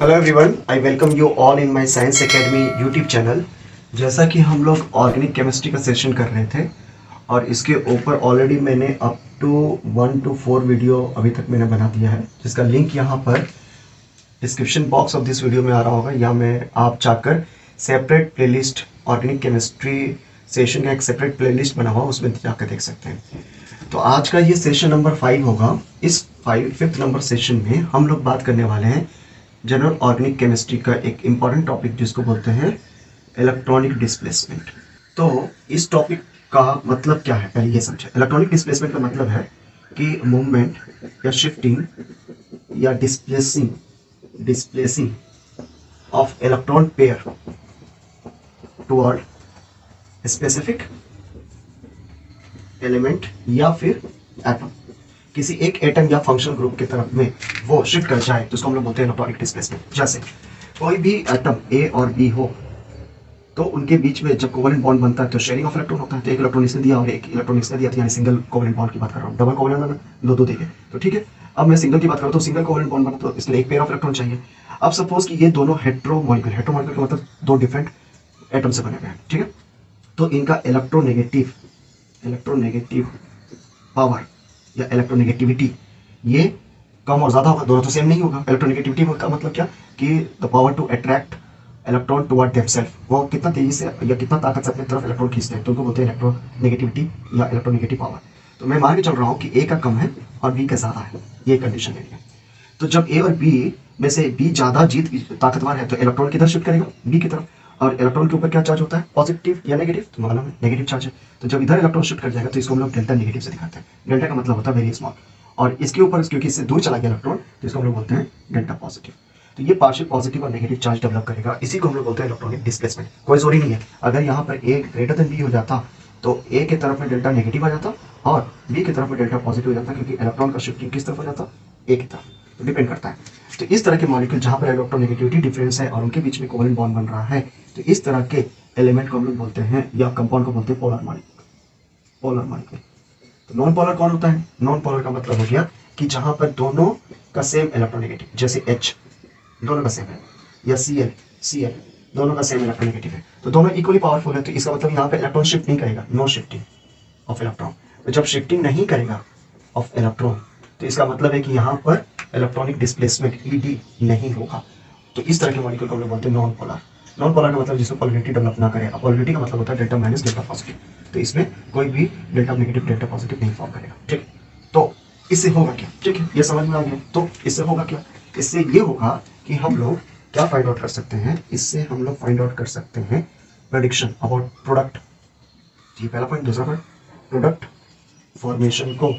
Hello everyone, I welcome you all in my science academy YouTube channel. जैसा कि हम लोग ऑर्गेनिक केमिस्ट्री का सेशन कर रहे थे और इसके ऊपर ऑलरेडी मैंने अप टू 1 to 4 वीडियो अभी तक मैंने बना दिया है, जिसका लिंक यहाँ पर description box of this video में आ रहा होगा, या मैं आप जाकर separate playlist organic chemistry session का एक सेपरेट प्लेलिस्ट बना हुआ, उसमें जाकर देख सकते हैं। तो आज का ये सेशन नंबर 5 होगा। इस 5th नंबर सेशन में हम लोग बात करने वाले हैं जनरल ऑर्गेनिक केमिस्ट्री का एक इम्पॉर्टेंट टॉपिक जिसको बोलते हैं इलेक्ट्रॉनिक डिस्प्लेसमेंट। तो इस टॉपिक का मतलब क्या है, पहले ये समझे। इलेक्ट्रॉनिक डिस्प्लेसमेंट का मतलब है कि मूवमेंट या शिफ्टिंग या displacing of electron pair toward specific element या फिर एटम, किसी एक एटम या फंक्शनल ग्रुप की तरफ में वो शिफ्ट कर जाए तो उसको हम लोग बोलते हैं इलेक्ट्रॉनिक डिस्प्लेसमेंट। जैसे कोई भी एटम ए और बी हो तो उनके बीच में जब कोवेलेंट बॉन्ड बनता है तो शेयरिंग ऑफ इलेक्ट्रॉन होता है। तो एक इलेक्ट्रॉन इसने दिया और एक इलेक्ट्रॉन इसने दिया, यानी सिंगल कोवेलेंट बॉन्ड की बात कर रहा हूँ। डबल कोवेलेंट में दो देखे तो ठीक है। अब मैं सिंगल की बात करूँ तो सिंगल कोवेलेंट बॉन्ड बना तो इसलिए एक पेयर ऑफ इलेक्ट्रॉन चाहिए। अब सपोज कि ये दोनों हेट्रोमॉलिक्यूल का मतलब दो डिफरेंट एटम से बने हुए हैं, ठीक है। तो इनका इलेक्ट्रोनेगेटिव पावर या इलेक्ट्रोनेगेटिविटी ये कम और ज्यादा होगा, दोनों तो सेम नहीं होगा। इलेक्ट्रोनेगेटिविटी का मतलब क्या कि the power to attract electron toward themselves, वो कितना तेजी से या कितना ताकत से अपनी तरफ इलेक्ट्रॉन खींचते हैं, तो उनको बोलते हैं इलेक्ट्रोनेगेटिविटी या इलेक्ट्रोनेगेटिव पावर। तो मैं मान के चल रहा हूँ कि ए का कम है और बी का ज्यादा है, ये कंडीशन है। तो जब ए और बी में से बी ज्यादा ताकतवर है तो इलेक्ट्रॉन किधर शिफ्ट करेगा, बी की तरफ। और इलेक्ट्रॉन के ऊपर क्या चार्ज होता है, पॉजिटिव या नेगेटिव, तो मालूम है नेगेटिव चार्ज है। तो जब इधर इलेक्ट्रॉन शिफ्ट कर जाएगा तो इसको हम लोग डेल्टा नेगेटिव से दिखाते हैं। डेल्टा का मतलब होता है वेरी स्मॉल, और इसके ऊपर क्योंकि इससे दूर चला गया इलेक्ट्रॉन तो इसको हम लोग बोलते हैं डेल्टा पॉजिटिव। तो ये पार्शियल पॉजिटिव और नेगेटिव चार्ज डेवलप करेगा, इसी को हम लोग बोलते हैं इलेक्ट्रॉनिक डिस्प्लेसमेंट। कोई जोरी नहीं है, अगर यहाँ पर ए ग्रेटर देन बी हो जाता तो ए की तरफ में डेल्टा नेगेटिव आ जाता और बी की तरफ में डेल्टा पॉजिटिव हो जाता, क्योंकि इलेक्ट्रॉन का शिफ्टिंग किस तरफ हो जाता, ए की तरफ। तो डिपेंड करता है। तो इस तरह के मॉलिक्यूल जहाँ पर इलेक्ट्रोनेगेटिविटी डिफरेंस है और उनके बीच में कोवेलेंट बॉन्ड बन रहा है, तो इस तरह के एलिमेंट को हम लोग बोलते हैं या कंपाउंड को बोलते हैं पोलर मॉलिक्यूल। तो नॉन पोलर कौन होता है, नॉन पोलर का मतलब हो गया कि जहां पर दोनों का सेम इलेक्ट्रोनेगेटिव, जैसे H दोनों का सेम है, या Cl दोनों का सेम इलेक्ट्रोनेगेटिव है, तो दोनों इक्वली पावरफुल है। तो इसका मतलब यहाँ पे इलेक्ट्रॉन शिफ्ट नहीं करेगा, नो शिफ्टिंग ऑफ इलेक्ट्रॉन। तो जब शिफ्टिंग नहीं करेगा ऑफ इलेक्ट्रॉन तो इसका मतलब है कि यहाँ पर इलेक्ट्रॉनिक डिस्प्लेसमेंट ED नहीं होगा। तो इस तरह के मॉलिक्यूल को हम लोग बोलते हैं नॉन पोलर। नॉन पोलर का मतलब जिसमें पोलरिटी डेवलप ना करे। पोलरिटी का मतलब होता है डेल्टा माइनस डेल्टा पॉजिटिव, तो इसमें कोई भी डेल्टा नेगेटिव डेल्टा पॉजिटिव नहीं फॉर्म करेगा, ठीक। तो इससे होगा क्या, ठीक है, ये समझ में आ गया। तो इससे होगा क्या, इससे ये होगा कि हम लोग क्या फाइंड आउट कर सकते हैं, इससे हम लोग फाइंड आउट कर सकते हैं प्रेडिक्शन अबाउट प्रोडक्ट। ये पहला पॉइंट। दूसरा पॉइंट, प्रोडक्ट फॉर्मेशन को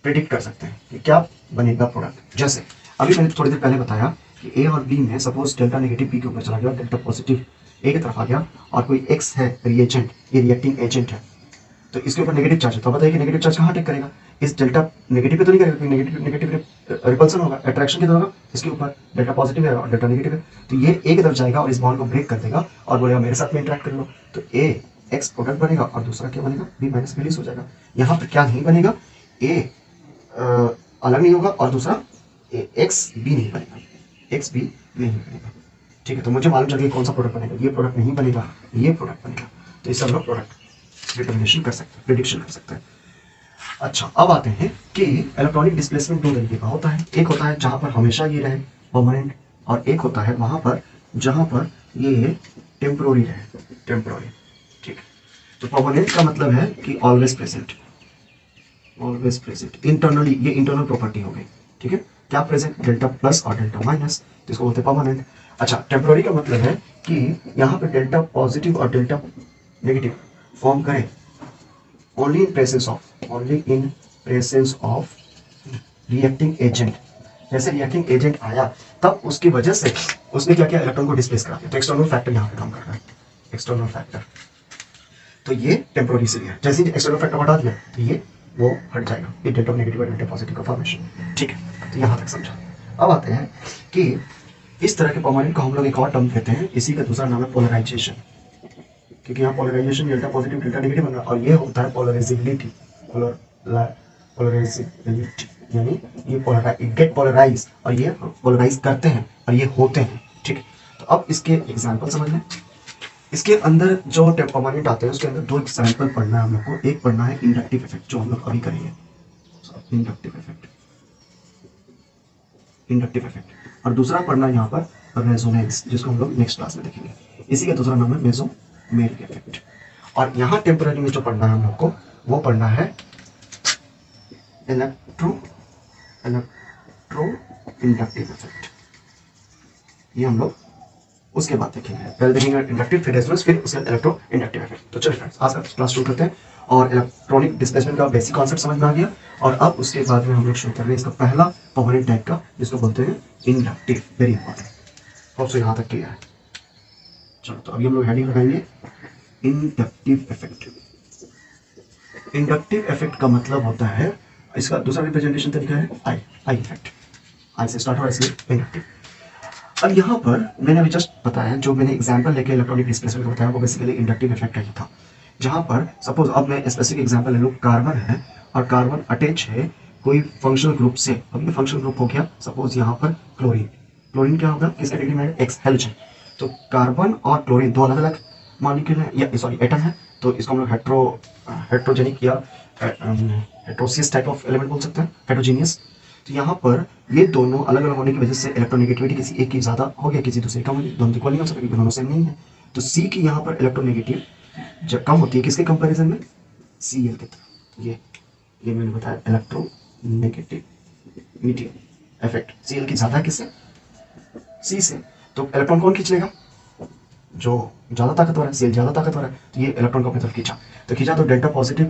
प्रेडिक्ट कर सकते हैं कि क्या बनेगा प्रोडक्ट। जैसे अभी मैंने थोड़ी देर पहले बताया कि ए और बी में सपोज डेल्टा नेगेटिव बी के ऊपर चला गया, डेल्टा पॉजिटिव ए की तरफ आ गया, और कोई एक्स है रिएजेंट, ये रिएक्टिंग एजेंट है, तो इसके ऊपर नेगेटिव चार्ज है। तो बताइए कि नेगेटिव चार्ज कहाँ अटैक करेगा, इस डेल्टा नेगेटिव पे तो नहीं करेगा, क्योंकि नेगेटिव रिपल्सन होगा, अट्रैक्शन किधर होगा, इसके ऊपर डेल्टा पॉजिटिव है और डेल्टा नेगेटिव है। तो ये ए की तरफ जाएगा और इस बॉन्ड को ब्रेक कर देगा और बोलेगा मेरे साथ में इंटरेक्ट कर लो। तो ए एक्स प्रोडक्ट बनेगा और दूसरा क्या बनेगा, बी माइनस रिलीज हो जाएगा। यहाँ पर क्या नहीं बनेगा, ए अलग नहीं होगा और दूसरा एक्स बी नहीं बनेगा, एक्स बी नहीं बनेगा, ठीक है। तो मुझे मालूम चल गया कौन सा प्रोडक्ट बनेगा, ये प्रोडक्ट नहीं बनेगा, ये प्रोडक्ट बनेगा। तो इससे हम लोग प्रोडक्ट डिटर्मिनेशन कर सकते हैं, प्रेडिक्शन कर सकते हैं। अच्छा, अब आते हैं कि इलेक्ट्रॉनिक डिस्प्लेसमेंट दो तरीके का होता है। एक होता है जहां पर हमेशा ये रहे परमानेंट, और एक होता है वहां पर जहां पर ये टेम्पोररी रहे, टेम्पोररी, ठीक है। तो परमानेंट का मतलब है कि always present, always present internally, ये इंटरनल प्रॉपर्टी हो गई, ठीक है। क्या प्रेजेंट, डेल्टा प्लस और डेल्टा माइनस, जिसको बोलते हैं परमानेंट। अच्छा, टेम्पोररी का मतलब है कि यहाँ पे डेल्टा पॉजिटिव और डेल्टा नेगेटिव फॉर्म करें only in presence of reacting agent. जैसे रिएक्टिंग एजेंट आया तब उसकी वजह से उसने क्या किया, इलेक्ट्रॉन को डिस्प्लेस करा दिया। तो एक्सटर्नल फैक्टर यहाँ पे काम कर रहा है, एक्सटर्नल फैक्टर। तो ये टेम्पोररी से लिया, जैसे एक्सटर्नल फैक्टर हटा दिया तो ये वो हट जाएगा, ये डेल्टा नेगेटिव और डेल्टा पॉजिटिव का फॉर्मेशन, ठीक है। तो यहाँ तक समझा। अब आते हैं कि इस तरह के परमानेंट को हम लोग एक और टर्म कहते हैं, इसी का दूसरा नाम है पोलराइजेशन, क्योंकि यहाँ polarization delta positive delta negative बन रहा है, और ये होता है पोलराइजिबिलिटी, पोलराइजिबिलिटी, यानी ये गेट पोलराइज और ये पोलराइज करते हैं और ये होते हैं, ठीक है। तो अब इसके एग्जाम्पल समझ लें। इसके अंदर जो कंपोनेंट आते हैं उसके अंदर दो एग्जाम्पल पढ़ना है हम लोग को। एक पढ़ना है इंडक्टिव इफेक्ट, जो हम लोग अभी करेंगे, इंडक्टिव इफेक्ट, इंडक्टिव इफेक्ट। और दूसरा पढ़ना है यहाँ पर रेजोनेंस, जिसको हम लोग नेक्स्ट क्लास में देखेंगे। इसी का दूसरा नाम है मेसोमेरिक इफेक्ट। और यहाँ टेम्पररी में जो पढ़ना है हम लोग को वो पढ़ना है इलेक्ट्रो इंडक्टिव इफेक्ट। ये हम लोग उसके बाद देखेंगे। पहले देखेंगे इंडक्टिव, फिर रेजोनेंस, फिर उसके बाद इलेक्ट्रो इंडक्टिव इफेक्ट। तो चलिए फ्रेंड्स, आज का क्लास शुरू करते हैं। और इलेक्ट्रॉनिक डिस्प्लेसमेंट का बेसिक कॉन्सेप्ट समझ में आ गया। और अब उसके बाद में हम लोग शुरू कर रहे हैं इसका पहला परमानेंट टाइप का, जिसको बोलते हैं inductive. Very important, hope so यहाँ तक क्लियर है। चलो, तो अभी हम लोग हेडिंग लगाएंगे इंडक्टिव इफेक्ट। इंडक्टिव इफेक्ट का मतलब होता है, इसका दूसरा रिप्रेजेंटेशन तरीका है आई इफेक्ट। आई से स्टार्ट हो, इसलिए इंडक्टिव। अब यहाँ पर मैंने अभी जस्ट बताया, जो मैंने एग्जांपल लेके इलेक्ट्रॉनिक डिस्प्लेसमेंट का बताया, वो बेसिकली इंडक्टिव इफेक्ट का ही था। जहाँ पर सपोज अब मैं स्पेसिफिक एग्जांपल ले लूँ, कार्बन है और कार्बन अटैच है कोई फंक्शनल ग्रुप से। अब ये फंक्शनल ग्रुप हो गया सपोज यहाँ पर क्लोरीन। क्लोरीन क्या होगा, किस कैटेगरी में, एक्स हेलोजन। तो कार्बन और क्लोरीन दो अलग अलग मॉलिक्यूल है, या सॉरी एटम है। तो इसको हम लोग हेट्रोजेनिक या हेट्रोसियस टाइप ऑफ एलिमेंट बोल सकते हैं, हेट्रोजीनियस। तो यहाँ पर ये दोनों अलग अलग होने की वजह से इलेक्ट्रोनेगेटिविटी किसी एक की ज़्यादा हो गया, किसी दूसरे कम हो गई। दोनों इक्वल नहीं हो सकते क्योंकि दोनों सेम नहीं है। तो सी की यहाँ पर इलेक्ट्रोनेगेटिव जब कम होती है किसके कंपैरिजन में, सी एल की तरह। ये मैंने बताया इलेक्ट्रोनेगेटिविटी इफेक्ट सी एल की ज़्यादा है किससे, सी से। तो इलेक्ट्रॉन कौन खींच लेगा, जो ज़्यादा ताकतवर है, सी एल ज़्यादा ताकतवर है। तो ये इलेक्ट्रॉन को अपनी तरफ खींचा, तो डेल्टा पॉजिटिव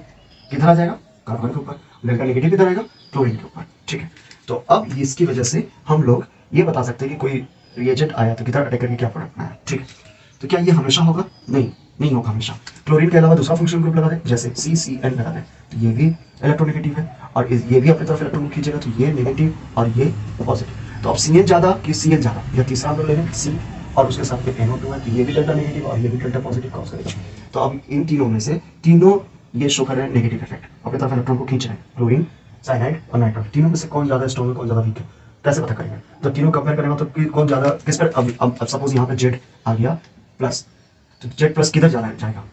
किधर आ जाएगा, कार्बन के ऊपर। डेल्टा नेगेटिव किधर आएगा, क्लोरीन के ऊपर, ठीक है। तो अब इसकी वजह से हम लोग ये बता सकते हैं कि कोई रिएजेंट आया तो किधर अटैक करके क्या प्रोडक्ट बनाया, ठीक है। तो क्या ये हमेशा होगा, नहीं होगा हमेशा। क्लोरीन के अलावा दूसरा फंक्शनल ग्रुप लगा दे, जैसे CCN लगा दे, तो ये भी इलेक्ट्रोनेगेटिव है और ये भी अपनी तरफ इलेक्ट्रॉन खींचेगा, तो ये नेगेटिव और ये पॉजिटिव। तो अब CN ज्यादा कि CL ज्यादा, या तीसरा हम लोग ले लें C, और उसके साथ में NO2 है, तो ये भी डेल्टा नेगेटिव और ये भी डेल्टा पॉजिटिव कॉज करेगा। तो अब इन तीनों में से तीनों ये शो कर रहे हैं नेगेटिव इफेक्ट, अपनी तरफ इलेक्ट्रॉन को खींच रहे हैं। क्लोरीन, साइनाइड और नाइट्रोजन, तीनों में से कौन ज्यादा स्ट्रॉन्ग है, कौन ज्यादा वीक है, कैसे पता करेंगे। तो तीनों कंपेयर करेंगे तो कौन ज्यादा किस पर। अब सपोज यहाँ पे जेड आ गया प्लस, तो जेड प्लस किधर जाएगा,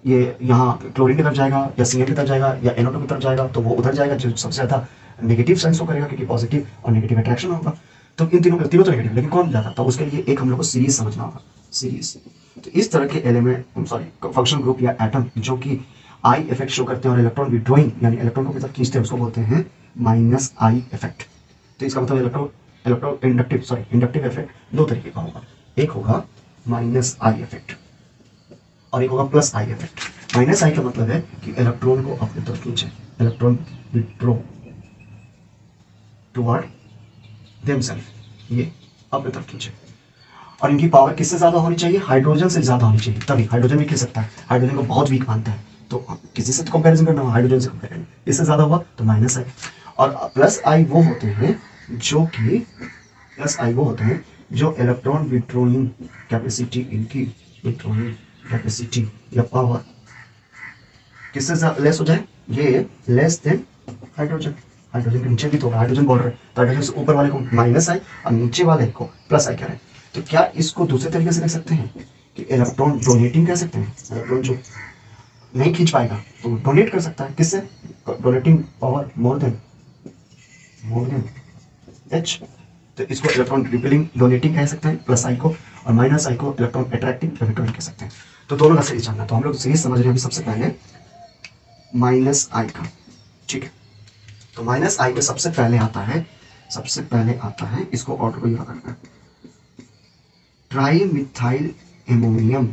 ये यहाँ क्लोरीन की तरफ जाएगा या CN की तरफ जाएगा या NO2 की तरफ जाएगा। तो वो उधर जाएगा जो सबसे ज्यादा नेगेटिव साइन शो करेगा, क्योंकि पॉजिटिव और नेगेटिव अट्रैक्शन होगा। तो इन तीनों तो नेगेटिव, लेकिन कौन ज्यादा, तो उसके लिए एक हम लोग को सीरीज समझना होगा, सीरीज। तो इस तरह के एलिमेंट फंक्शनल ग्रुप या एटम जो कि आई इफेक्ट शो करते हैं और इलेक्ट्रॉन विड्रॉइंग यानी इलेक्ट्रॉन को किधर खींचते हैं, उसको बोलते हैं माइनस आई इफेक्ट। तो इसका मतलब इंडक्टिव इफेक्ट दो तरीके का होगा, एक होगा माइनस आई इफेक्ट और एक होगा प्लस आई इफेक्ट। माइनस आई का मतलब है कि इलेक्ट्रॉन को अपनी तरफ खींचे, इलेक्ट्रॉन विड्रॉ टुवर्ड देमसेल्फ, ये अपनी तरफ खींचे। और इनकी पावर किससे ज्यादा होनी चाहिए, हाइड्रोजन से ज्यादा होनी चाहिए, तभी हाइड्रोजन भी खींच सकता है। हाइड्रोजन को बहुत वीक मानता है, तो किसी से तो कंपैरिजन करना हो, हाइड्रोजन से कंपेयर करना, इससे ज्यादा हुआ तो माइनस आई। और प्लस आई वो होते हैं जो इलेक्ट्रॉन विड्रॉइंग कैपेसिटी, इनकी विड्रॉइंग कैपेसिटी या पावर किससे लेस हो जाए, ये लेस देन हाइड्रोजन। हाइड्रोजन के नीचे भी तो हाइड्रोजन बोल रहे हैं, तो हाइड्रोजन से ऊपर वाले को माइनस आई और नीचे वाले को प्लस आई कह रहे हैं। तो क्या इसको दूसरे तरीके से देख सकते हैं कि इलेक्ट्रॉन डोनेटिंग कह सकते हैं। इलेक्ट्रॉन जो नहीं खींच पाएगा तो डोनेट कर सकता है, किससे, donating power more than H। तो इसको इलेक्ट्रॉन रिपेलिंग डोनेटिंग कह सकते हैं प्लस आई को, और माइनस आई को इलेक्ट्रॉन अट्रैक्टिंग इलेक्ट्रॉन कह सकते हैं। तो दोनों का सीरीज जानना, तो हम लोग सीरीज समझ रहे हैं अभी। सबसे पहले माइनस आई का, ठीक है। तो माइनस आई में सबसे पहले आता है इसको ऑर्डर को याद रखना, ट्राई मिथाइल एमोनियम,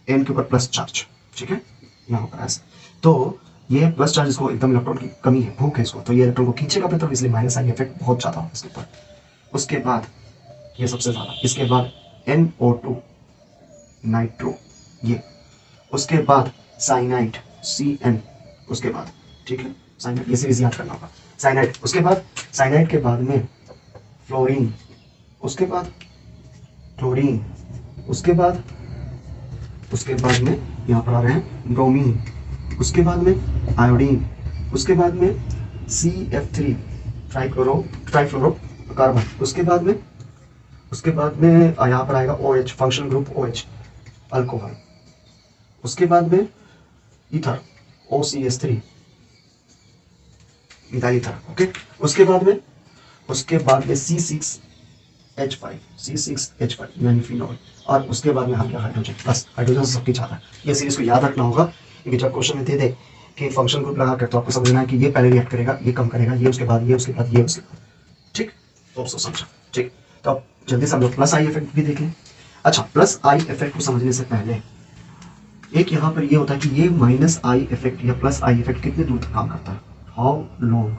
N के ऊपर प्लस चार्ज, ठीक है, यहाँ पर ऐसे। तो ये प्लस चार्ज, इसको एकदम इलेक्ट्रॉन की कमी है, भूख है इसको, तो ये इलेक्ट्रॉन को खींचेगा अपनी तरफ, इसलिए माइनस आई इफेक्ट बहुत ज्यादा है इसके ऊपर। उसके बाद ये सबसे ज्यादा, इसके बाद NO2 नाइट्रो, ये उसके बाद साइनाइड CN, उसके बाद, ठीक है, साइनाइड, ये सीरीज याद करना होगा। साइनाइड, उसके बाद साइनाइड के बाद में फ्लोरीन, उसके बाद क्लोरीन, उसके बाद में यहाँ पर आ रहे हैं ब्रोमीन, उसके बाद में आयोडीन, उसके बाद में CF3, ट्राइफ्लोरोकार्बन। उसके बाद में यहाँ पर आएगा OH, functional group OH, alcohol. उसके बाद में ether, OCH3, ethyl ether. Okay, उसके बाद में C6H5 यानी फिनॉल। और उसके बाद में आ गया हाइड्रोजन। बस हाइड्रोजन सबकी चाहता है। ये सीरीज को याद रखना होगा, क्योंकि जब क्वेश्चन में दे दे कि फंक्शन ग्रुप लगा कर, तो आपको समझना है कि ये पहले रिएक्ट करेगा, ये कम करेगा, ये उसके बाद, ये उसके बाद, ये उसके बाद। ठीक, तो आप समझा। ठीक, तो अब जल्दी से हम लोग प्लस आई इफेक्ट भी देख लें। अच्छा, प्लस आई इफेक्ट को समझने से पहले एक यहाँ पर ये होता है कि ये माइनस आई इफेक्ट या प्लस आई इफेक्ट कितने दूर तक काम करता है। How long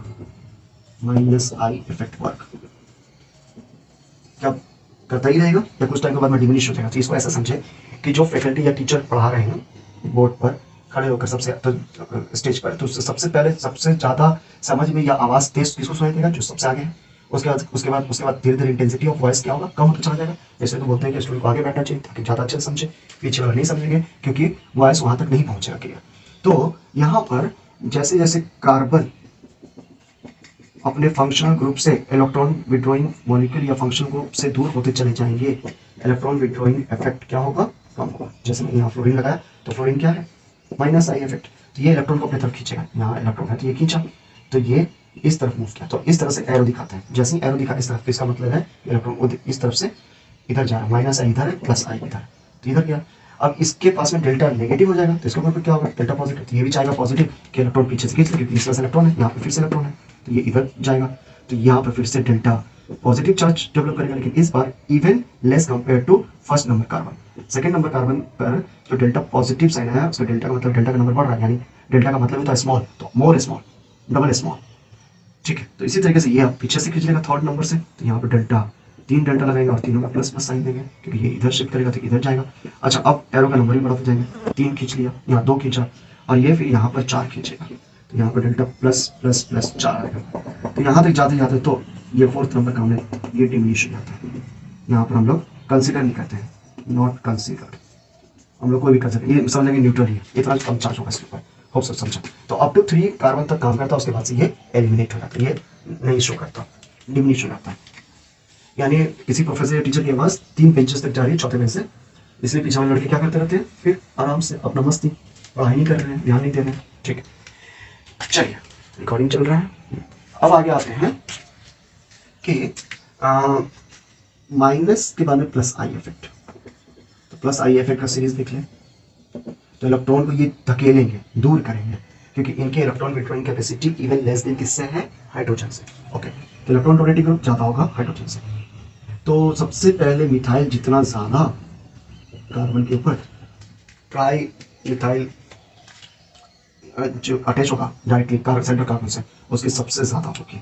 minus I effect work, क्या करता ही रहेगा या कुछ टाइम के बाद में डिमिनिश हो जाएगा। तो इसको ऐसा समझे कि जो फैकल्टी या टीचर पढ़ा रहे हैं बोर्ड पर खड़े होकर सबसे तो स्टेज पर, तो सबसे पहले सबसे ज़्यादा समझ में या आवाज़ तेज किसको सुनाई देगा, जो सबसे आगे है। उसके बाद धीरे धीरे इंटेंसिटी ऑफ वॉइस क्या होगा, कम होता चला जाएगा। जैसे तो बोलते हैं कि स्टूडेंट को आगे बैठना चाहिए ताकि ज़्यादा अच्छे से समझे, पीछे वाला नहीं समझेंगे क्योंकि वॉइस वहाँ तक नहीं पहुँचेगा क्लियर। तो यहाँ पर जैसे जैसे कार्बन अपने फंक्शनल ग्रुप से इलेक्ट्रॉन विड्रॉइंग मॉलिक्यूल या फंक्शनल ग्रुप से दूर होते चले जाएंगे, इलेक्ट्रॉन विड्रॉइंग इफेक्ट क्या होगा, कम होगा। जैसे मैंने यहाँ फ्लोरीन लगाया, तो फ्लोरीन क्या है, माइनस आई इफेक्ट। तो ये इलेक्ट्रॉन को अपनी तरफ खींचेगा, यहाँ इलेक्ट्रॉन है तो ये खींचा, तो ये इस तरफ मूव किया। तो इस तरह से एरो दिखाते हैं। जैसे ही एरो दिखा इस तरफ, इसका मतलब है इलेक्ट्रॉन इस तरफ से इधर जा रहा है, माइनस आई इधर है, प्लस आई इधर है, तो इधर गया। अब इसके पास में डेल्टा नेगेटिव हो जाएगा, तो इसके ऊपर क्या होगा, डेल्टा पॉजिटिव। तो ये भी चाहेगा पॉजिटिव कि इलेक्ट्रॉन पीछे से खींच ले, क्योंकि इसका इलेक्ट्रॉन है, यहाँ पे फिर से इलेक्ट्रॉन है, तो ये इधर जाएगा, तो यहाँ पर फिर से डेल्टा पॉजिटिव चार्ज डेवलप करेगा, लेकिन इस बार even less compare to first number carbon. Second number carbon पर जो डेल्टा पॉजिटिव साइन है, उसका डेल्टा का मतलब डेल्टा का नंबर बढ़ रहा है, यानी डेल्टा का मतलब होता है स्मॉल, तो मोर स्मॉल, डबल स्मॉल। ठीक है, तो इसी तरीके से ये आप पीछे से खींच लेगा थर्ड नंबर से, तो यहाँ पर डेल्टा, 3 डेल्टा लगाएंगे और तीनों का प्लस प्लस साइन देंगे, क्योंकि ये इधर शिफ्ट करेगा तो इधर जाएगा। अच्छा, अब एरो का नंबर ही बढ़ाते जाएंगे, 3 खींच लिया, यहाँ 2 खींचा, और ये फिर यहाँ पर 4 खींचेगा, तो यहाँ पर डेल्टा प्लस प्लस प्लस 4 आएगा। तो यहाँ तक जाते जाते तो ये फोर्थ नंबर का हमें ये डिमिनिश हो जाता है। यहाँ पर हम लोग कंसिडर नहीं करते हैं, नॉट कंसिडर्ड। हम लोग कोई भी कर सकते हैं, ये समझेंगे न्यूट्रल ही है, इतना कम चार्ज होगा इसके ऊपर। होप सब समझा। तो अप टू 3 कार्बन तक काम करता है, उसके बाद से ये एलिमिनेट हो जाता है, ये नहीं शो करता, डिमिनिश हो जाता है। यानी किसी प्रोफेसर या टीचर की आवाज़ 3 बेंचेस तक जा रही है, चौथे बेंच से, इसलिए पीछे वाले लड़के क्या करते रहते हैं, फिर आराम से अपना मस्ती, पढ़ाई नहीं कर रहे हैं, ध्यान नहीं दे रहे हैं। ठीक है, चलिए रिकॉर्डिंग चल रहा है। अब आगे आते हैं कि माइनस के बाद में प्लस आई इफेक्ट। तो प्लस आई इफेक्ट का सीरीज देख लें। तो इलेक्ट्रॉन को ये धकेलेंगे, दूर करेंगे, क्योंकि इनके electron withdrawing capacity even less than किससे है, हाइड्रोजन से। ओके, तो इलेक्ट्रॉन डोनेटिंग ग्रुप ज़्यादा होगा हाइड्रोजन से। तो सबसे पहले मिथाइल जितना ज़्यादा कार्बन के ऊपर ट्राई मिथाइल जो अटैच होगा डायरेक्टली सेंटर कार्बन से, उसकी सबसे ज़्यादा होगी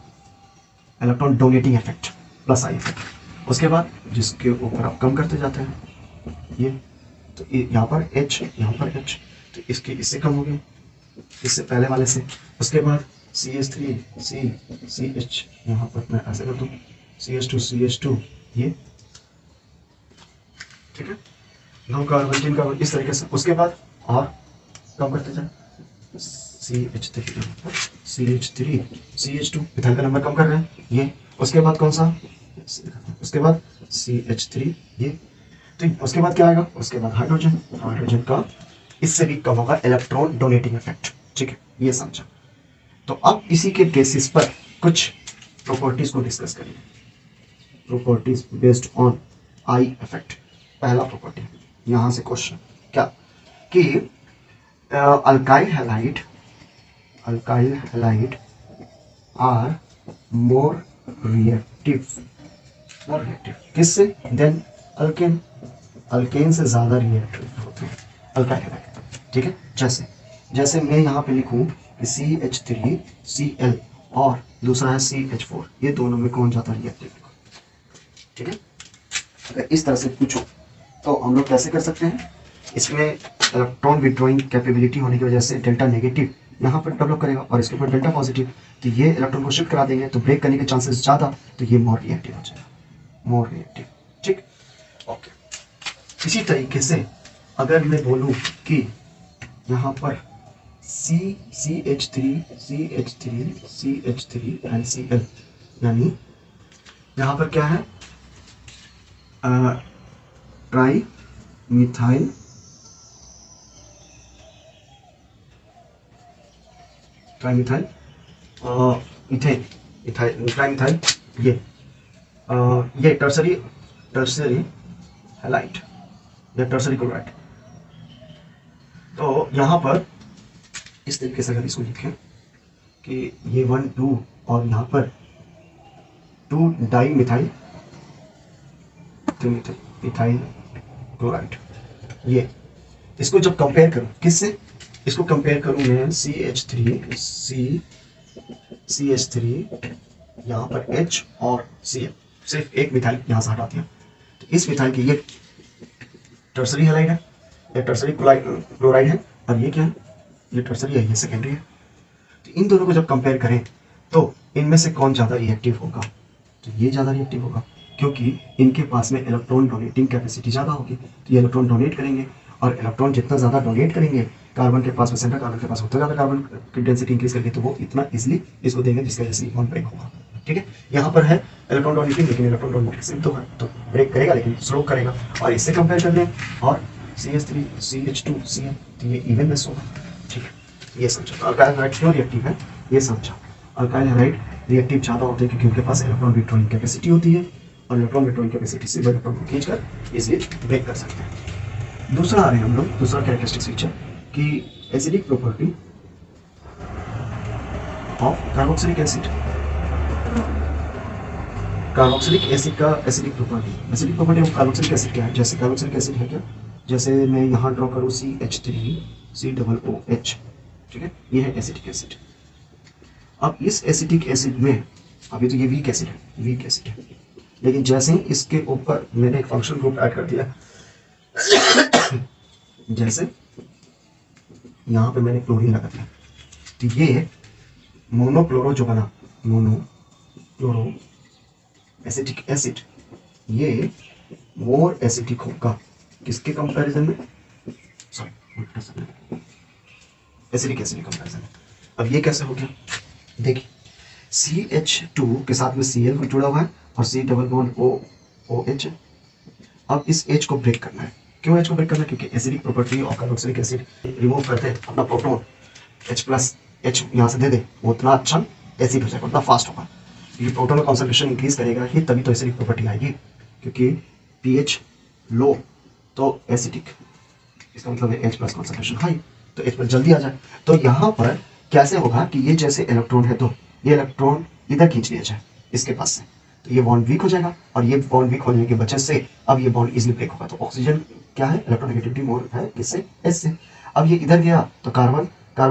electron donating effect, plus I effect. उसके बाद जिसके ऊपर आप कम करते जाते हैं, ये तो यहाँ पर H, यहाँ पर H, तो इसके इससे कम हो गए, इससे पहले वाले से। उसके बाद CH3 CH, यहाँ पर मैं ऐसे कर दूँ, CH2 ये, ठीक है, 2 कार्बन 3 कार्बन इस तरीके से। उसके बाद और कम करते जाए, CH3 CH2, मिथाइल का नंबर कम कर रहे हैं ये। उसके बाद कौन सा, उसके बाद CH3 ये। तो उसके बाद क्या आएगा, उसके बाद हाइड्रोजन का इससे भी कम होगा इलेक्ट्रॉन डोनेटिंग इफेक्ट। ठीक है, ये समझा। तो अब इसी के बेसिस पर कुछ प्रॉपर्टीज को डिस्कस करेंगे, properties based on I effect. पहला प्रॉपर्टी, यहां से क्वेश्चन क्या कि alkyl halide are more reactive किससे देन अल्केन, अल्केन से ज्यादा रिएक्टिव होते हैं अल्काइल हैलाइड। ठीक है, जैसे मैं यहाँ पे लिखूँ कि CH3Cl और दूसरा है CH4, ये दोनों में कौन ज्यादा रिएक्टिव। ठीक है, अगर इस तरह से पूछो तो हम लोग कैसे कर सकते हैं, इसमें इलेक्ट्रॉन विड्रॉइंग कैपेबिलिटी होने की वजह से डेल्टा नेगेटिव यहाँ पर डेवलप करेगा और इसके ऊपर डेल्टा पॉजिटिव, तो ये इलेक्ट्रॉन को शिफ्ट करा देंगे, तो ब्रेक करने के चांसेस ज़्यादा, तो ये मोर रिएक्टिव हो जाएगा, मोर रिएक्टिव। ठीक, ओके। इसी तरीके से अगर मैं बोलूँ कि यहाँ पर CH3 एंड Cl, यानी यहाँ पर क्या है, tri methyl trimethyl ethane, trimethyl ये टर्सरी हैलाइड या टर्सरी क्लोराइड। तो यहाँ पर इस तरीके से अगर इसको लिखें कि ये 1 2 और यहाँ पर 2 डाई मिथाइल इथाइल क्लोराइड, ये इसको जब कंपेयर करूं किससे, इसको कंपेयर करूं मैं CH3 यहाँ पर H और Cl, सिर्फ एक मिथाइल यहाँ से हटा दिया, तो इस मिथाइल की ये टर्सरी हैलाइड है या टर्सरी क्लोराइड है, और ये क्या है, ये टर्सरी है, ये सेकेंडरी है। तो इन दोनों को जब कंपेयर करें तो इनमें से कौन ज़्यादा रिएक्टिव होगा, तो ये ज़्यादा रिएक्टिव होगा, क्योंकि इनके पास में इलेक्ट्रॉन डोनेटिंग कैपेसिटी ज़्यादा होगी। तो ये इलेक्ट्रॉन डोनेट करेंगे, और इलेक्ट्रॉन जितना ज़्यादा डोनेट करेंगे कार्बन के पास में, सेंट्रल कार्बन के पास उतना ज़्यादा कार्बन की डेंसिटी इंक्रीज करके, तो वो इतना इजीली इसको देंगे जिसकी वजह से बॉन्ड ब्रेक होगा। ठीक है, यहाँ पर है इलेक्ट्रॉन डोनेटिंग, लेकिन इलेक्ट्रॉन डोनेटिंग सिर्फ तो है, तो ब्रेक करेगा लेकिन स्लो करेगा। और इससे कंपेयर कर लें और CH3 CH2 Cl, तो ये इवननेस होगा। ठीक है, ये समझो। अल्काइल हाइड्राइड क्यों रिएक्टिव है ये समझा। अल्काइल हाइड्राइड रिएक्टिव ज़्यादा होते हैं क्योंकि उनके पास इलेक्ट्रॉन विड्रॉइंग कैपेसिटी होती है, और इलेक्ट्रॉन विड्रॉइंग कैपेसिटी से इलेक्ट्रॉन को खींचकर इसलिए ब्रेक कर सकते हैं। दूसरा आ रहे हैं हम लोग, दूसरा कैरेक्टरिस्टिक फीचर कि acidic property of carboxylic acid. Carboxylic acid का acidic property of carboxylic acid क्या है, जैसे कार्बोक्सिलिक एसिड है क्या, जैसे मैं यहाँ ड्रॉ करूँ CH3COOH, ठीक है, ये है एसिडिक एसिड। अब इस एसिडिक एसिड में, अभी तो ये वीक एसिड है, लेकिन जैसे ही इसके ऊपर मैंने एक फंक्शन ग्रुप ऐड कर दिया, जैसे यहाँ पे मैंने क्लोरीन लगा दिया, तो ये मोनोक्लोरो जो बना, मोनोक्लोरो एसिटिक एसिड, ये मोर एसिडिक होगा किसके कंपैरिजन में, एसिडिक एसिड कंपैरिजन में। अब ये कैसे हो गया, देखिए CH2 के साथ में Cl जुड़ा हुआ है और C डबल बॉन्ड OH है। अब इस H को ब्रेक करना है। क्यों H को ब्रेक करना है, क्योंकि acidic property of carboxylic acid remove करते हैं अपना प्रोटॉन H+ यहाँ से दे दे, वो उतना अच्छा एसिड हो जाएगा, उतना फास्ट होगा। ये प्रोटॉन का कॉन्सेंट्रेशन इंक्रीज करेगा ही, तभी तो एसिडिक प्रॉपर्टी आएगी, क्योंकि pH लो तो एसिडिक, इसका मतलब है H+ कॉन्सेंट्रेशन हाई, तो H+ जल्दी आ जाए। तो यहाँ पर कैसे होगा कि ये जैसे इलेक्ट्रॉन है, तो ये इलेक्ट्रॉन इधर खींच लिया जाए इसके पास से, तो ये बॉन्ड वीक हो जाएगा, और ये बॉन्ड वीक होने की वजह से अब ये बॉन्ड इजीली ब्रेक होगा। तो ऑक्सीजन क्या है, इलेक्ट्रोनेगेटिविटी मोर है किससे, S से। अब ये इधर गया तो कार्बन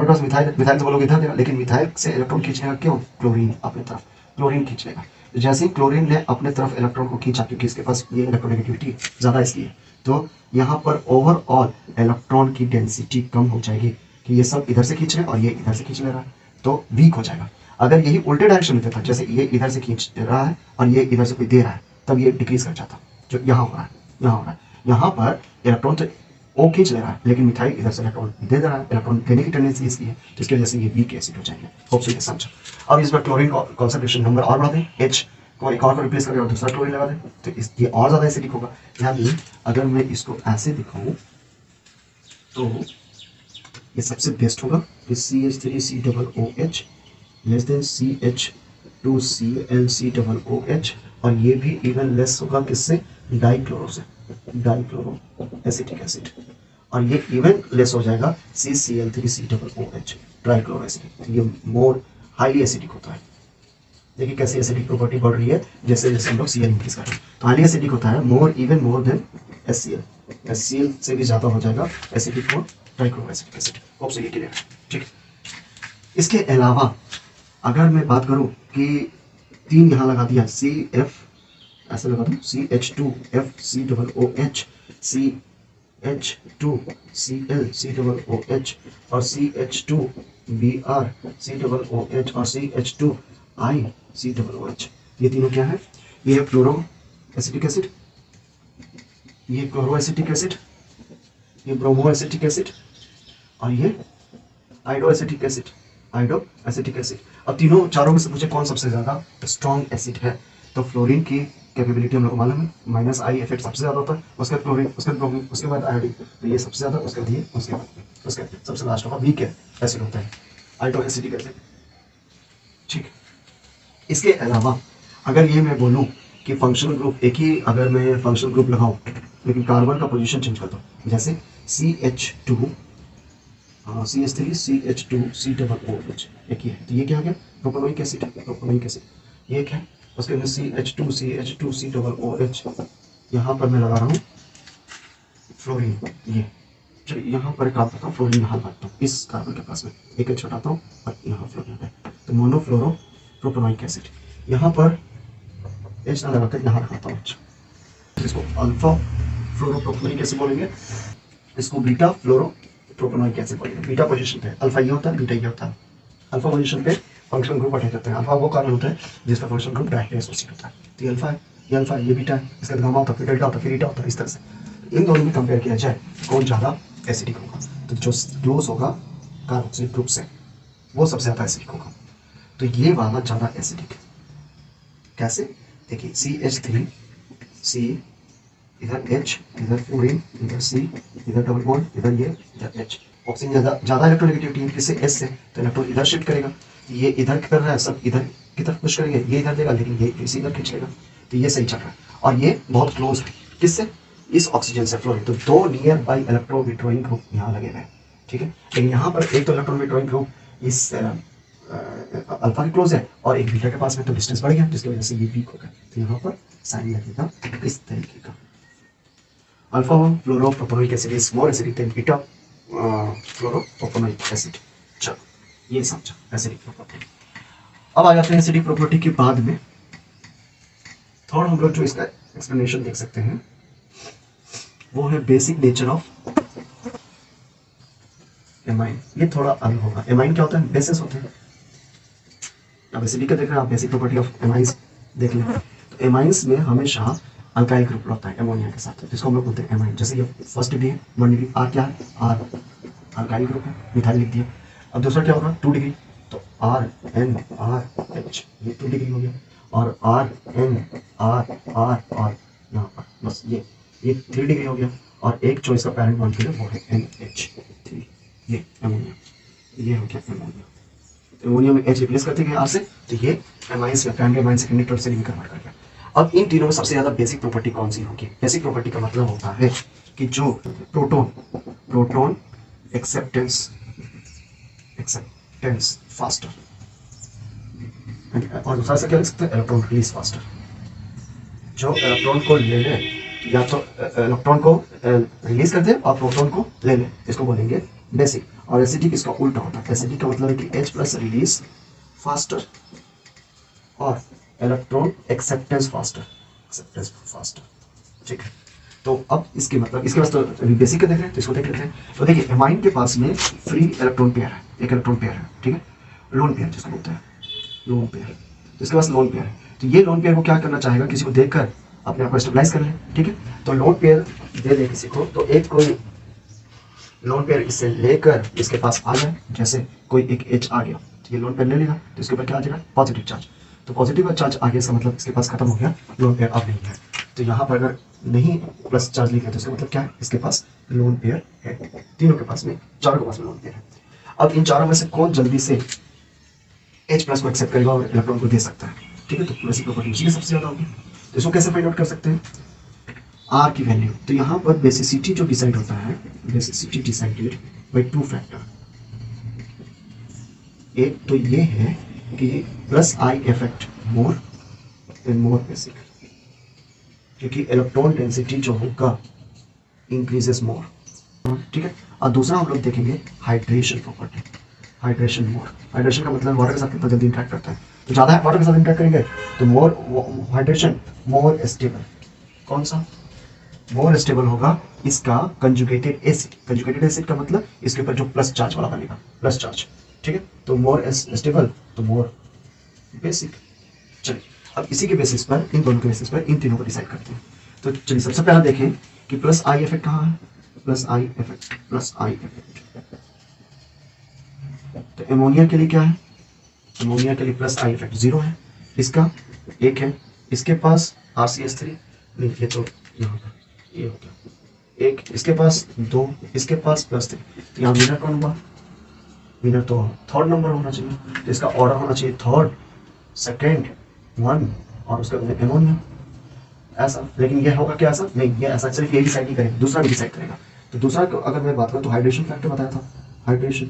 पास मिथाइल तो बोलोगे इधर गया, लेकिन मिथाइल से इलेक्ट्रॉन खींचेगा क्यों, क्लोरीन अपने तरफ, क्लोरीन खींच लेगा। तो जैसे ही क्लोरीन ने अपने तरफ इलेक्ट्रॉन को खींचा, क्योंकि इसके पास ये इलेक्ट्रोनेगेटिविटी ज़्यादा इसलिए, तो यहाँ पर ओवरऑल इलेक्ट्रॉन की डेंसिटी कम हो जाएगी, कि ये सब इधर से खींच रहे हैं और ये इधर से खींच ले रहा है, तो वीक हो जाएगा। अगर यही उल्टे डायरेक्शन में था, जैसे ये इधर से खींच रहा है और ये इधर से कोई दे रहा है, तब ये डिक्रीज कर जाता, जो यहाँ हो रहा है। यहाँ पर इलेक्ट्रॉन तो ओ खींच ले रहा है, लेकिन मिथाइल इधर से इलेक्ट्रॉन दे रहा है, इलेक्ट्रॉन देने की टेंडेंसी इसकी है, जिसकी वजह से ये वीक एसिड हो जाएंगे। होप सो ये समझो। अब इसमें क्लोरीन कॉन्सेंट्रेशन नंबर और बढ़ा दें, H को एक और को रिप्लेस करके और दूसरा क्लोरीन लगा दें, तो ये और ज़्यादा एसिडिक होगा। यानी अगर मैं इसको ऐसे दिखाऊं तो ये सबसे बेस्ट होगा कि CH3COOH लेस देन CH2ClCOOH, और ये भी इवन लेस होगा किससे, डाइक्लोरो से, डाइक्लोरो एसिटिक एसिड, और ये इवन लेस हो जाएगा CCl3COOH ट्राइक्लोरो एसिड। ये मोर हाईली एसिडिक होता है। देखिए कैसे एसिडिक प्रॉपर्टी बढ़ रही है, जैसे जैसे हम लोग Cl इंक्रीज कर रहे हैं, तो हाईली एसिडिक होता है, मोर देन HCl से भी ज़्यादा हो जाएगा acidic for trichloro acetic acid. Hope so ये क्लियर है, ठीक। इसके अलावा अगर मैं बात करूं कि 3 यहाँ लगा दिया, CF ऐसे लगा दूं, CH2FCOOH, CH2ClCOOH और CH2BrCOOH और CH2ICOOH। ये तीनों क्या है, ये है फ्लोरो एसिटिक एसिड, ये क्लोरो एसिटिक एसिड, ये ब्रोमो एसिटिक एसिड, और ये iodo acetic acid. Hydro acetic acid. अब तीनों चारों में से मुझे कौन सबसे ज़्यादा स्ट्रॉन्ग एसिड है, तो फ्लोरीन की कैपेबिलिटी हम लोग को मालूम है, माइनस आई इफेक्ट सबसे ज़्यादा होता है, उसके बाद क्लोरीन, उसके बाद ब्रोमीन, उसके बाद आयोडीन, तो ये सबसे ज़्यादा, उसके बाद ये, उसके बाद उसके सबसे लास्ट होगा वीक एसिड होता है हाइड्रो एसिटिक एसिड। ठीक, इसके अलावा अगर ये मैं बोलूँ कि फंक्शनल ग्रुप एक ही, अगर मैं फंक्शनल ग्रुप लगाऊँ लेकिन कार्बन का पोजीशन चेंज करता हूँ, जैसे CH2 CH3 CH2 C double OH एक ही है, तो ये क्या आ गया, प्रोपेनोइक एसिड, प्रोपेनोइक एसिड ये एक है। उसके अंदर CH2 C डबल OH, यहाँ पर मैं लगा रहा हूँ फ्लोरीन, ये चलिए यहाँ पर काम करता हूँ, फ्लोरीन यहाँ लगाता हूँ इस कार्बन के पास में, एक एच हटाता हूँ और यहाँ फ्लोरीन है, तो मोनोफ्लोरो प्रोपेनोइक एसिड। यहाँ पर एच ना लगाकर यहाँ लगाता हूँ, इसको अल्फा फ्लोरो प्रोपेनोइक एसिड बोलेंगे, इसको बीटा फ्लोरो प्रोपेनोइक एसिड बोलेंगे। बीटा पोजीशन पे अल्फा ये होता है, बीटा ये होता है। अल्फा पोजीशन पे फंक्शनल ग्रुप अटैच करते हैं, अल्फा वो कार्बन होता है जिसका फंक्शनल ग्रुप डायरेक्टली एसोसिएट होता है, तो ये अल्फा है, ये अल्फा है, ये बीटा है, इसका गामा होता है, फिर डेल्टा होता है, फिर ईटा होता है, इस तरह से इन दोनों में कंपेयर किया जाए कौन ज़्यादा एसिडिक होगा, तो जो क्लोज होगा कार्बोक्सिलिक ग्रुप से वो सबसे ज़्यादा एसिडिक होगा, तो ये वाला ज़्यादा एसिडिक है। कैसे, देखिए CH3 C, इधर H, इधर फ्लोरीन, इधर C, इधर डबल बॉन्ड, इधर ये, इधर H। ऑक्सीजन ज़्यादा इलेक्ट्रोनेगेटिविटी है किससे, S से, तो इलेक्ट्रॉन इधर शिफ्ट करेगा, ये इधर कर रहा है, सब इधर की तरफ पुश करेंगे, ये इधर देगा लेकिन ये इसी इधर खींच लेगा, तो ये सही चल रहा है। और ये बहुत क्लोज है किससे, इस ऑक्सीजन से, फ्लोरीन, तो दो near by electron withdrawing group यहाँ लगे हुए हैं, ठीक है। लेकिन यहाँ पर एक तो इलेक्ट्रॉन विड्रॉइंग ग्रुप इस अल्फा के क्लोज है और एक बीटा के पास में, तो डिस्टेंस बढ़ गया जिसकी वजह से ये वीक हो गया, तो यहाँ पर साइन लगेगा इस तरीके का। Alpha fluoropropanoic acid is more acidic than beta fluoropropanoic acid. चलो ये समझा एसिडिक प्रॉपर्टी। अब आ जाते हैं एसिडिक प्रॉपर्टी के बाद में थोड़ा हम लोग जो इसका एक्सप्लेनेशन देख सकते हैं वो है बेसिक नेचर ऑफ एमाइन। ये थोड़ा अलग होगा। एमाइन क्या होता है, बेसिस होते हैं। अब एसिडिक का देख रहे हैं आप, बेसिक प्रॉपर्टी ऑफ एमाइंस देख लें, तो एमाइंस में हमेशा अल्काइल ग्रुप होता है एमोनिया के साथ, जिसको हम लोग बोलते हैं एमाइन। जैसे ये फर्स्ट डिग्री है, 1 डिग्री, आर क्या है, आर अल्काइल ग्रुप है, मिथाइल लिख दिया। अब दूसरा क्या होगा, 2 डिग्री, तो आर एन आर एच, ये 2 डिग्री हो गया, और R N R R R यहाँ पर बस ये 3 डिग्री हो गया, और एक चॉइस का पैरेंट मॉलिक्यूल है वो है NH3, ये एमोनिया, ये हो गया एमोनिया। एमोनिया में H रिप्लेस करते गए आर से, तो ये एमाइंस या प्राइमरी एमाइन सेकेंडरी टर्म से कन्वर्ट कर गया। अब इन तीनों में सबसे ज्यादा बेसिक प्रॉपर्टी कौन सी होगी, बेसिक प्रॉपर्टी का मतलब होता है कि जो प्रोटॉन एक्सेप्टेंस फास्टर, और दूसरा से क्या लिख सकते हैं, इलेक्ट्रॉन रिलीज फास्टर। जो इलेक्ट्रॉन को ले ले, या तो इलेक्ट्रॉन को रिलीज कर दे और प्रोटॉन को ले ले, इसको बोलेंगे बेसिक। और एसिडिक इसका उल्टा होता है। एसिडिक का मतलब है कि H प्लस रिलीज फास्टर और इलेक्ट्रॉन एक्सेप्टेंस फास्टर, ठीक है। तो अब इसके मतलब, इसके पास तो बेसिक का देख रहे हैं, तो इसको देख लेते हैं। तो देखिए एमाइन के पास में फ्री इलेक्ट्रॉन पेयर है, एक इलेक्ट्रॉन पेयर है, ठीक है, लोन पेयर जिसको बोलते हैं, लोन पेयर, तो इसके पास लोन पेयर है। तो ये लोन पेयर को क्या करना चाहेगा, किसी को देखकर अपने आप को स्टेबलाइज कर ले, ठीक है। तो लोन पेयर दे दे किसी को, तो एक कोई लोन पेयर इससे लेकर इसके पास आ जाए, जैसे कोई एक H आ गया, तो ये लोन पेयर ले लेगा, तो इसके ऊपर क्या आ जाएगा, पॉजिटिव चार्ज। तो पॉजिटिव चार्ज आगे इसका मतलब इसके पास खत्म हो गया, लोन पेयर अब नहीं है। तो यहाँ पर अगर नहीं प्लस चार्ज लिखा तो इसका मतलब क्या है, इसके पास लोन पेयर है, तीनों के पास में, चारों के पास में लोन पेयर है। अब इन चारों में से कौन जल्दी से H प्लस को एक्सेप्ट करेगा और इलेक्ट्रॉन को दे सकता है, ठीक है। तो बेसिक प्रॉपर्टी उसी की सबसे ज्यादा होगी। तो इसको कैसे फाइंड आउट कर सकते हैं, आर की वैल्यू। तो यहाँ पर बेसिसिटी जो डिसाइड होता है, बेसिसिटी डिसाइडेड बाय 2 फैक्टर। एक तो ये है कि plus I effect more and more basic, क्योंकि इलेक्ट्रॉन डेंसिटी जो होगा इंक्रीजेस मोर, ठीक है। और दूसरा हम लोग देखेंगे हाइड्रेशन प्रॉपर्टी, हाइड्रेशन मोर। हाइड्रेशन का मतलब वाटर के साथ कितना जल्दी इंटरेक्ट करता है, तो ज़्यादा वाटर के साथ इंटरेक्ट करेंगे तो मोर हाइड्रेशन, मोर स्टेबल। कौन सा मोर स्टेबल होगा, इसका कंजुगेटेड एसिड। कंजुगेटेड एसिड का मतलब इसके ऊपर जो प्लस चार्ज वाला बनेगा, प्लस चार्ज, ठीक है। तो मोर स्टेबल, तो मोर बेसिक। चलिए अब इसी के बेसिस पर, इन दोनों के बेसिस पर इन तीनों को डिसाइड करते हैं। तो चलिए सबसे पहला देखें कि प्लस आई इफेक्ट कहाँ है, plus I effect, plus I effect. तो तो एमोनिया के लिए क्या है, अमोनिया के लिए प्लस आई इफेक्ट 0 है, इसका 1 है, इसके पास RCH3 नहीं, ये तो यहाँ पर ये हो गया 1, इसके पास 2, इसके पास +3, तो यहाँ विनर कौन हुआ, विनर तो थर्ड नंबर होना चाहिए, तो इसका ऑर्डर होना चाहिए थर्ड, सेकेंड, 1 और उसके बाद एमोनिया ऐसा। लेकिन ये होगा क्या ऐसा नहीं, ये ऐसा सिर्फ ये डिसाइड नहीं करेगा, दूसरा भी डिसाइड करेगा। तो दूसरा अगर मैं बात करूँ तो हाइड्रेशन फैक्टर बताया था, हाइड्रेशन,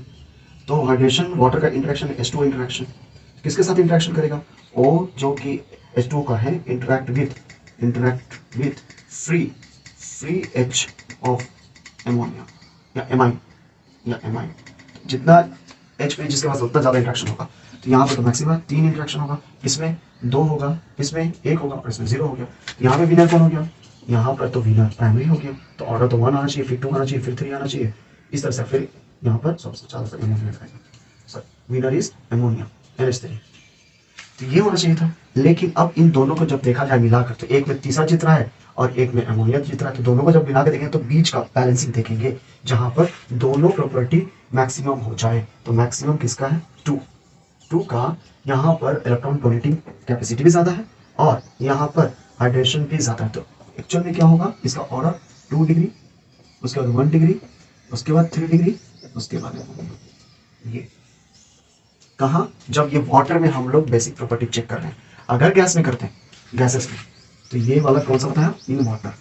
तो हाइड्रेशन वाटर का इंटरेक्शन है, H2O इंटरेक्शन किसके साथ इंटरेक्शन करेगा, O जो कि H2O का है interact with free H of ammonia या एमाइन, जितना H में जिसके पास उतना ज़्यादा इंटरेक्शन होगा। तो यहाँ पर तो मैक्सिमम 3 इंटरेक्शन होगा, इसमें 2 होगा, इसमें 1 होगा और इसमें 0 हो गया। यहाँ पे विनर कौन हो गया, यहाँ पर तो विनर प्राइमरी हो गया, तो ऑर्डर तो 1 आना चाहिए, फिर 2 आना चाहिए, फिर 3 आना चाहिए, इस तरह से फिर यहाँ पर सबसे ज़्यादा एमोनिया आएगा, sir winner is ammonia NH3। तो ये होना चाहिए था, लेकिन अब इन दोनों को जब देखा जाए मिलाकर, तो एक में तीसरा जीत रहा है और एक में एमोनिया जीत रहा है, तो दोनों को जब मिला के देखेंगे तो बीच का बैलेंसिंग देखेंगे, जहां पर दोनों प्रॉपर्टी मैक्सिमम हो जाए। तो मैक्सिमम किसका है, 2 का, यहाँ पर इलेक्ट्रॉन डोनेटिंग कैपेसिटी भी ज़्यादा है और यहाँ पर हाइड्रेशन भी ज़्यादा है। तो एक्चुअल में क्या होगा, इसका ऑर्डर 2 डिग्री, उसके बाद 1 डिग्री, उसके बाद 3 डिग्री, उसके बाद ये कहाँ, जब ये वाटर में हम लोग बेसिक प्रॉपर्टी चेक कर रहे हैं। अगर गैस में करते हैं, गैसेस में, तो ये वाला कौन सा बताया, इन वाटर।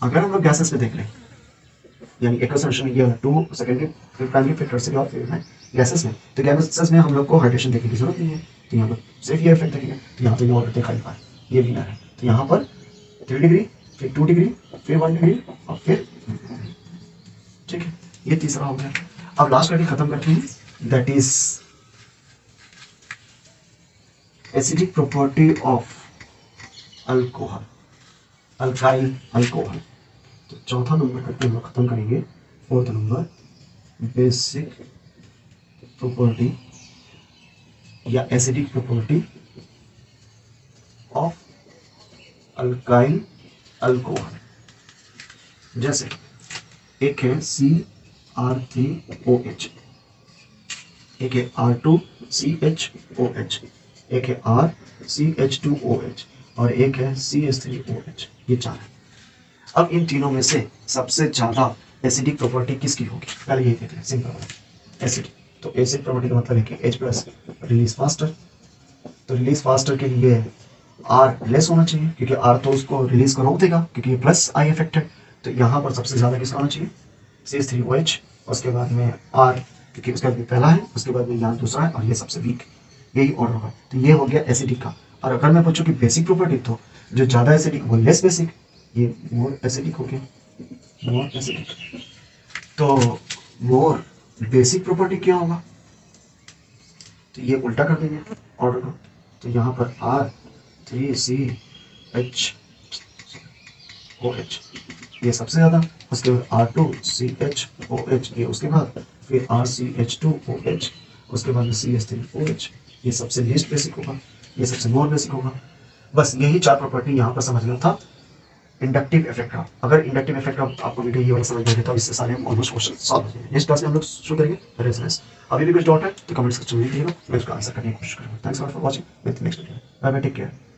अगर हम लोग गैसेस में देख लें, यानी एक्वेशन ये 2 सेकेंडरी, फिर प्राइमरी, फिर टर्शियरी और फिर गैसेस में, तो गैसेस में हम लोग को हाइड्रेशन देखने की जरूरत नहीं है, तो यहाँ पर सिर्फ ये इफेक्ट देखेंगे। तो यहाँ पर ये ऑर्डर देखा लिखा है, ये विनर है। तो यहाँ पर 3 डिग्री, फिर 2 डिग्री, फिर 1 डिग्री और फिर, ठीक है, ये तीसरा हो गया। अब लास्ट करके खत्म करते हैं, that is acidic property of alcohol, alkyl alcohol. तो चौथा नंबर करके हम लोग खत्म करेंगे, 4th नंबर बेसिक प्रॉपर्टी या acidic property of alkyl alcohol. जैसे एक है CR3OH, एक है R2CHOH, एक है RCH2OH और एक है CH3OH, ये 4 है। अब इन तीनों में से सबसे ज्यादा एसिडिक प्रॉपर्टी किसकी होगी, पहले ये देख लें, सिंपल एसिडिक। तो एसिड प्रॉपर्टी का मतलब है कि H+ रिलीज फास्टर, तो रिलीज फास्टर के लिए R लेस होना चाहिए, क्योंकि R तो उसको रिलीज को रोक देगा, क्योंकि प्लस आई इफेक्ट है। तो यहाँ पर सबसे ज्यादा किसका होना चाहिए, CH3OH, उसके बाद में R, क्योंकि उसका पहला है, उसके बाद में यहाँ दूसरा है और ये सबसे वीक, यही ऑर्डर होगा। तो ये हो गया एसिडिक का। और अगर मैं पूछूं कि बेसिक प्रॉपर्टी, तो जो ज्यादा एसिडिक वो लेस बेसिक, ये मोर एसिडिक हो गया, मोर एसिडिक। तो मोर बेसिक प्रॉपर्टी क्या होगा, तो ये उल्टा कर देंगे ऑर्डर को। तो यहाँ पर R3CHOH ये सबसे ज्यादा, उसके बाद R2CHOH ये उसके बाद, फिर RCH2OH, उसके बाद CH3OH, ये सबसे लीस्ट बेसिक होगा, ये सबसे मोर बेसिक होगा। बस यही 4 प्रॉपर्टी यहाँ पर समझना था इंडक्टिव इफेक्ट का। अगर इंडक्टिव इफेक्ट का आपको वीडियो ये वाला समझ में तो इससे सारे हम ऑलमोस्ट क्वेश्चन सॉल्व हो जाएंगे। नेक्स्ट क्लास में हम लोग शुरू करेंगे रेजोनेंस। अभी भी कुछ डाउट है तो कमेंट सेक्शन में लिखिएगा, मैं उसका आंसर करने की कोशिश करूँगा। Thanks for watching, with next video. Bye bye, take care.